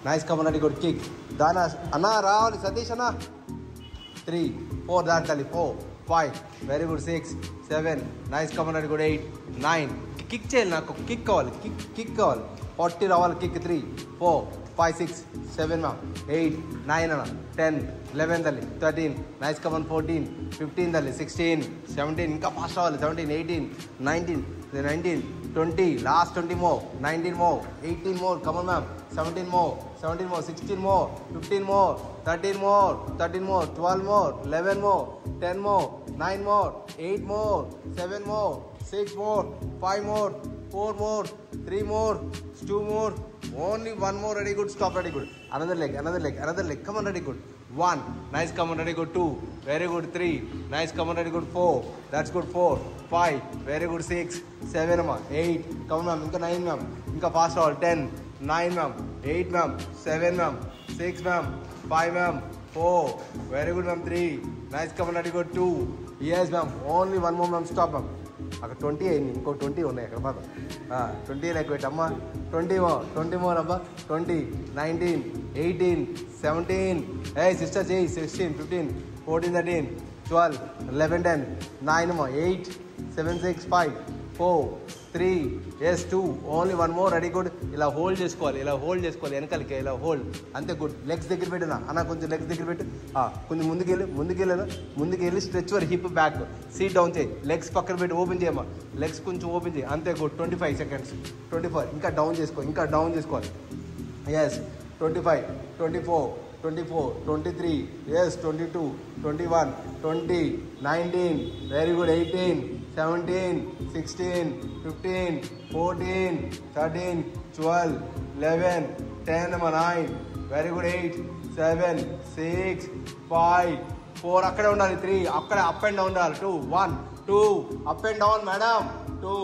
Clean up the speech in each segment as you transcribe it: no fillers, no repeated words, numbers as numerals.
Nice come on ready good kick దానా అన్న రావాలి సతీష్ అన్న 3 4 దాటాలి 4 5 very good 6 7 nice come on ready good 8 9 kick చేయాలి నాకు కిక్ కావాలి కిక్ కావాలి 40 రావాలి కిక్ 3 4 5 6 7 మ్యామ్ 8 9 అన్న 10 11 తల్లి 13 నైస్ కమన్ 14 15 తల్లి 16 17 ఇంకా ఫాస్ట్ రావాలి 17 18 19 20 last 20 more 19 more 18 more come on ma'am 17 more 16 more 15 more 13 more 12 more 11 more 10 more 9 more 8 more 7 more 6 more 5 more 4 more 3 more 2 more only 1 more ready good stop ready good another leg come on ready good 1 nice come on ready good 2 very good 3 nice come on ready good 4 that's good 4 5 very good 6 7 ma 8 come on ma'am inka 9 ma'am inka fast all 10 9 ma'am 8 ma'am 7 ma'am 6 ma'am 5 ma'am 4 very good ma'am 3 nice come on ready good 2 yes ma'am only 1 more ma'am stop ma'am అక్కడ 20 అయింది ఇంకో 20 ఉన్నాయి అక్కడ బాగా 20 లెక్క పెట్టమ్మా 20 more అబ్బా 20 19 18 17 ఏ sister చేయి 16 15 14 13 12 11 10 9 మో 8 7 6 5 4 3 yes 2 only 1 more ready good ఇలా హోల్డ్ చేసుకోవాలి వెనకాలకి ఇలా హోల్డ్ అంతే గుడ్ లెగ్స్ దగ్గర పెట్టినా అన్న కొంచెం లెగ్స్ దగ్గర పెట్టు కొంచెం ముందుకెళ్ళి స్ట్రెచ్ వర్ హిప్ బ్యాక్ సీట్ డౌన్ చేయి లెగ్స్ పక్కన పెట్టి ఓపెన్ చేయమ్మా లెగ్స్ కొంచెం ఓపెన్ చేయి అంతే గుడ్ 25 సెకండ్స్ 24 ఇంకా డౌన్ చేసుకోవాలి yes 25 24 23 yes 22 21 20 19 very good 18 17 16 15 14 13 12 11 10 9 very good 8 7 6 5 4 అక్కడే ఉండాలి 3 అక్కడ అప్ అండ్ డౌన్ ఉండాలి 2 1 2 అప్ అండ్ డౌన్ మేడం 2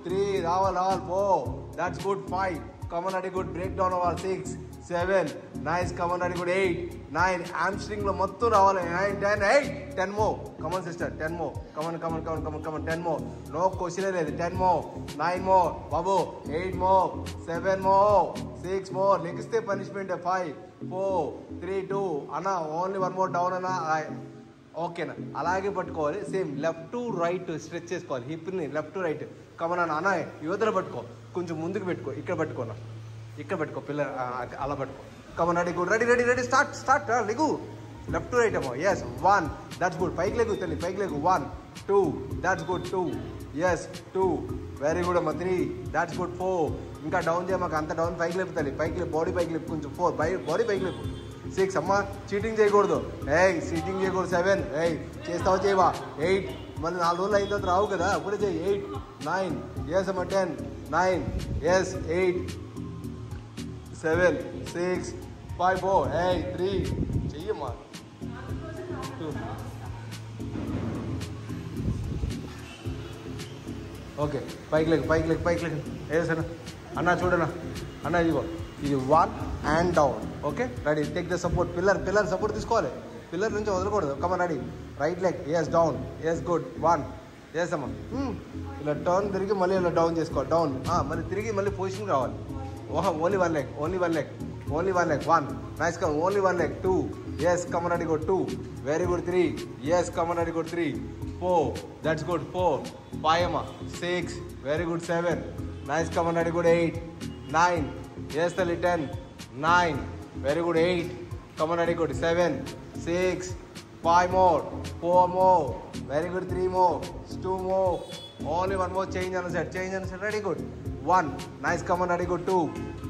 3 రావాలి 4 that's good 5 come on ready good break down over 6 7 nice come on ready good 8 9 hamstring లో మొత్తం రావాలి 9 10 8 10 more come on sister 10 more come on 10 more no question లేదు 10 more 9 more బాబు 8 more 7 more 6 more next punishment 5 4 3 2 అన్న only 1 more down అన్న ఓకేనా అలాగే పట్టుకోవాలి same left to right stretch చేసుకోవాలి హిప్ని లెఫ్ట్ టు రైట్ కమన్ అన్న యువతలో పట్టుకో కొంచెం ముందుకు పెట్టుకో ఇక్కడ పట్టుకో పిల్ల అలా పట్టుకో come on ready good ready start లెగు లెఫ్ట్ టు రైట్ అమ్మో ఎస్ 1 దట్స్ గుడ్ పైకి లెగు 1 2 that's good 2 yes 2 very good అమ్మ 3 దట్స్ గుడ్ 4 ఇంకా డౌన్ చేయమాక అంత డౌన్ పైకి లేపుతాలి బాడీ పైకి లేపు కొంచెం 4 బాడీ పైకి లేపు 6 అమ్మ చీటింగ్ చేయకూడదు చీటింగ్ చేయకూడదు 7 చేస్తావా చేయవా 8 మళ్ళీ 4 రోజులు అయిన తర్వాత రావు కదా అప్పుడే చేయి 8 9 ఎస్ అమ్మ 10 9 ఎస్ 8 7 6 5 4 3 చెయ్యమ్మా 2 ఓకే పైకి లేకు ఏసన్నా అన్న చూడన్నా అన్న ఇదిగో ఇది 1 and down okay ready take the support pillar support తీసుకోవాలి పిల్లర్ నుంచి వదలకూడదు come on ready right leg yes down yes good 1 yes అమ్మా ఇలా టర్న్ తిరిగి మళ్ళీ ఇలా డౌన్ చేసుకోవాలి డౌన్ మళ్ళీ తిరిగి మళ్ళీ పొజిషన్కి రావాలి only one leg 1 nice come only 1 leg 2 yes come on ready go 2 very good 3 yes come on ready go 3 4 that's good 4 5 6 very good 7 nice come on ready good 8 9 yes tali 10 9 very good 8 come on ready good 7 6 5 more 4 more very good 3 more 2 more only 1 more change on the set ready good 1 nice come on ready good 2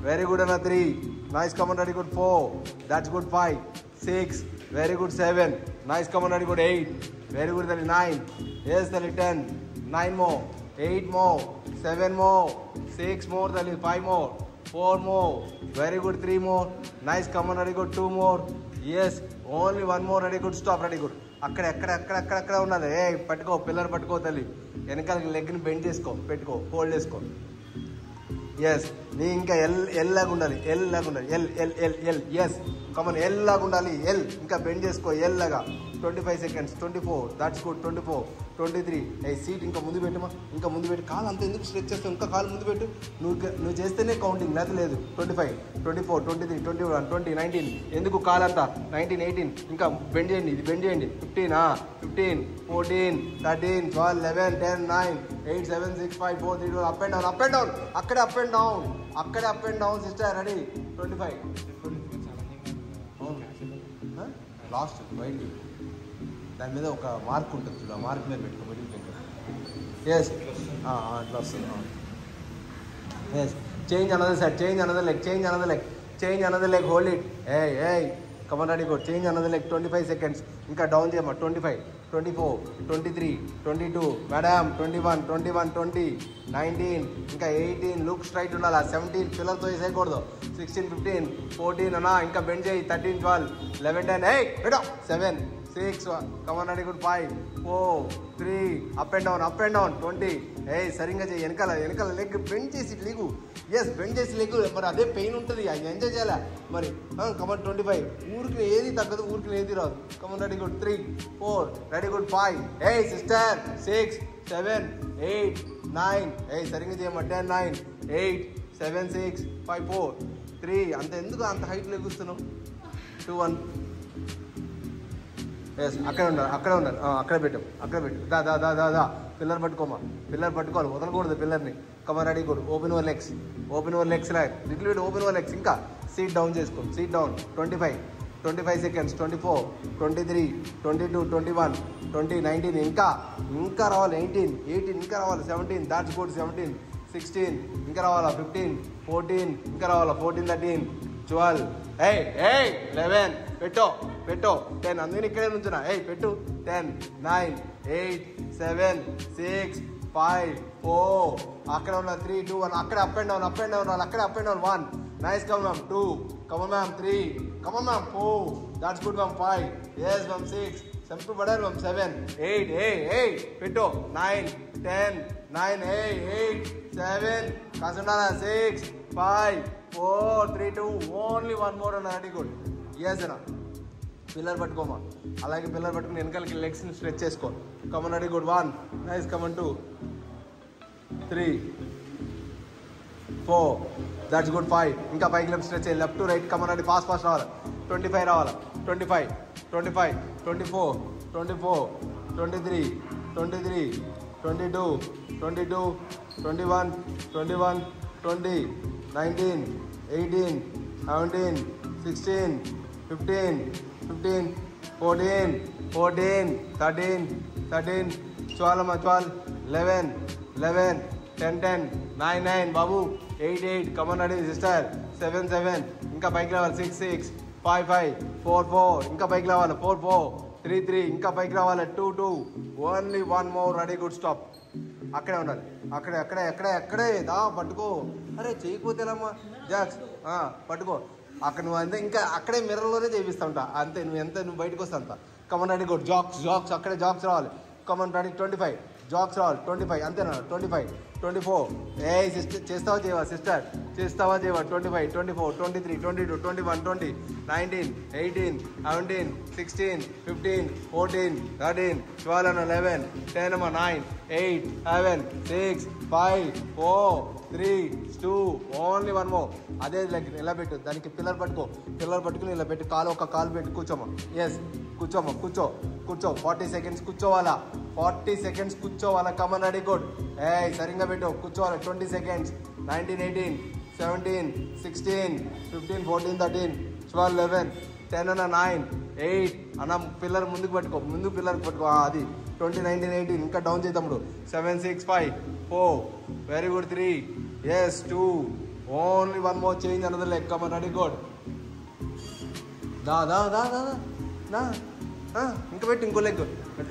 very good another 3 nice come on ready good 4 that's good 5 6 very good 7 nice come on ready good 8 very good 9 yes 10 9 more 8 more 7 more 6 more 5 more 4 more very good 3 more nice come on ready good 2 more yes only 1 more ready good stop ready good అక్కడ ఉన్నది పట్టుకో pillar పట్టుకో తల్లి వెనకాల లెగ్ని bend చేసుకో పెట్టుకో hold చేసుకో yes నీ ఇంకా ఎల్ లాగా ఉండాలి ఎల్ ఎస్ కమన్ ఎల్ లాగా ఉండాలి ఎల్ ఇంకా బెండ్ చేసుకో ఎల్ లాగా 25 seconds 24 that's good 24 23. A seat ఇంకా ముందు పెట్టమా, ఇంకా ముందు పెట్టి. కాలు అంత ఎందుకు స్ట్రెచ్ చేస్తావు, ఇంకా కాలు ముందు పెట్టు. నువ్వు చేస్తేనే కౌంటింగ్, లేదు 25, 24, 23, 21, 20, 19. ఎందుకు కాలు అంతా 19, 18. ఇంకా బెండ్ చేయండి, ఇది బెండ్ చేయండి. 15, 15, 14, 13, 12, 11, 10, 9, 8, 7, 6, 5, 4, 3, 2. Up and down, up and down. అక్కడే అప్ అండ్ డౌన్, అక్కడే up and down sister. Ready 25. Last బయట దాని మీద ఒక మార్క్ ఉంటుంది చూడ, మార్క్ మీద పెట్టుకో మిడిల్ ఫింగర్. ఎస్ అట్లా వస్తుంది. Yes change another side, change another leg, change another leg, change another leg. Hold it. ఏయ్ come on ready good. Change another leg. 25 seconds. ఇంకా డౌన్ చేయమ్మా. 25, 24, 23, 22 మేడం, 21, 21, 20, 19, ఇంకా 18. లుక్ స్ట్రైట్ ఉండాలి. 17 పిల్లలతో వేసేయకూడదు. 16, 15, 14 అన్నా, ఇంకా బెండ్ చేయి. 13, 12, 11, 10. ఏయ్ పెట్టో. 7, 6 come on ready good. 5, 4, 3 up and down, up and down. 20. ఏయ్ సరిగ్గా చేయి. వెనకాల లెగ్ బెండ్ చేసి లీగు. ఎస్ బెండ్ చేసి లెగ్. మరి అదే పెయిన్ ఉంటుంది, అది ఎంజాయ్ చేయాలా మరి. కమన్ 25. ఊరికి ఏది తగ్గదు, ఊరికి ఏది రాదు. Come on ready good. 3, 4 ready good. 5. ఏయ్ సిస్టర్. 6, 7, 8, 9. ఏయ్ సరిగ్గా చేయమ్మా. 10, 9, 8, 7, 6, 5, 4, 3. అంత ఎందుకు అంత హైట్లో ఎగుస్తున్నావు. 2, 1. ఎస్ అక్కడే ఉండాలి, అక్కడే పెట్టు. దా పిల్లర్ పట్టుకోమా. పిల్లర్ పట్టుకోవాలి, వదలకూడదు పిల్లర్ని. Come on ready good. Open your legs, little bit open your legs. ఇంకా సీట్ డౌన్ చేసుకో, సీట్ డౌన్. 25 seconds. 24, 23, 22, 21, 20, 19. ఇంకా రావాలి. 18 ఇంకా రావాలి. 17 దాట్స్ గుడ్. 17, 16 ఇంకా రావాలా. 15, 14 ఇంకా రావాలా. 14, 13, 12. 11 పెట్టో. 10 అందుకని ఇక్కడే నుంచున్నా. పెట్టు. 10, 9, 8, 7, 6, 5, 4 అక్కడ ఉన్న 3, 2, 1. అక్కడే అప్ అండ్ డౌన్, అక్కడే up and down. 1 nice. Come ma'am. 2 come ma'am. 3 come ma'am. 4 that's good ma'am. 5 yes ma'am. 6 సెంపు పడారు మ్యామ్. 7, 8 పెట్టు. 9, 10, 9, 8, 7 కాసుండాలా. 6, 5, 4, 3, 2. ఓన్లీ 1 more అన్న. Ready good. ఎస్ అన్న. పిల్లర్ పట్టుకోమా. అలాగే పిల్లర్ పట్టుకుని వెనకాలకి లెగ్స్ని స్ట్రెచ్ చేసుకో. Come on ready good. 1 nice. Come on 2, 3, 4 that's good. 5 ఇంకా పైకి లెఫ్ట్ స్ట్రెచ్ చేయాలి. Left to right. Come on ready. Fast రావాలి. 25 రావాలి. 25, 24, 24, 23, 23, 22, 22, 21, 21, 20, 19, 18, 17, 16, 15, 14, 13, 12, 11, 10, 9 బాబు. 8 కమన్ రెడీ సిస్టర్. 7 ఇంకా పైకి రావాలి. 6 5 4 ఇంకా పైకి రావాలి. 4 3 ఇంకా పైకి రావాలి. 2 only 1 more. Ready good. Stop. అక్కడే ఉండాలి. అక్కడే దా పట్టుకో. అరే చేయకపోతే ఎలామ్మా. జాక్స్ పట్టుకో. అక్కడ నువ్వు అంతే ఇంకా అక్కడే మిర్రర్లోనే చేపిస్తూ ఉంటా అంతే. నువ్వు బయటకు వస్తా అంత. Come on ready good. జాక్స్ అక్కడే జాక్స్ రావాలి. Come on ready. 25 జాక్స్ రావాలి. 25 అంతేనా. 25, 24. సిస్టర్ చేస్తావా చేయవా. 25, 24, 23, 22, 21, 20, 19, 18, 17, 16, 15, 14, 13, 12, 11, 10, 9, 8, 7, 6, 5, 4, 3, 2. Only 1 more. అదే లెగ్ ఇలా పెట్టు. దానికి పిల్లర్ పట్టుకుని ఇలా పెట్టి ఒక కాలు పెట్టి కూర్చోమా. ఎస్ కూర్చోమా. కూర్చో. 40 seconds కూర్చోవాలా. 40 seconds కూర్చోవాలా. Come on ready good. సరిగ్గా పెట్టు. కూర్చోవాలి. 20 seconds. 19, 18, 17, 16, 15, 14, 13, 12, 11, 10 అన్న. 9, 8 అన్న. పిల్లర్ ముందుకు పట్టుకో. అది 20, 19, 18 ఇంకా డౌన్ చేద్దాము. 7, 6, 5, 4 very good. 3 yes 2 only 1 more. Change another leg. Come on ready good. దా ఇంకా పెట్టి ఇంకో లెగ్.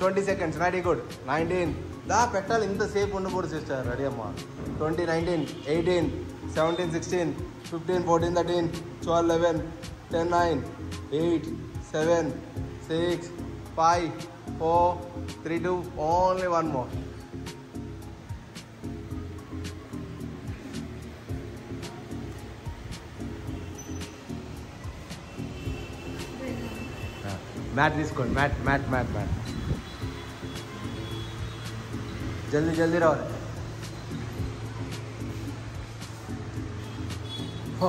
20 seconds. Ready good. 19 దా పెట్టాలి. ఇంతసేపు ఉండకూడదు సిస్టర్. రెడీ అమ్మా. 20, 19, 18, 17, 16, 15, 14, 13, 12, 11, 10, 9, 8, 7, 6, 5, 4, 3, 2. Only 1 more. మ్యాట్ తీసుకోండి. మ్యాట్ జల్దీ జల్దీ రావాలి. ఓ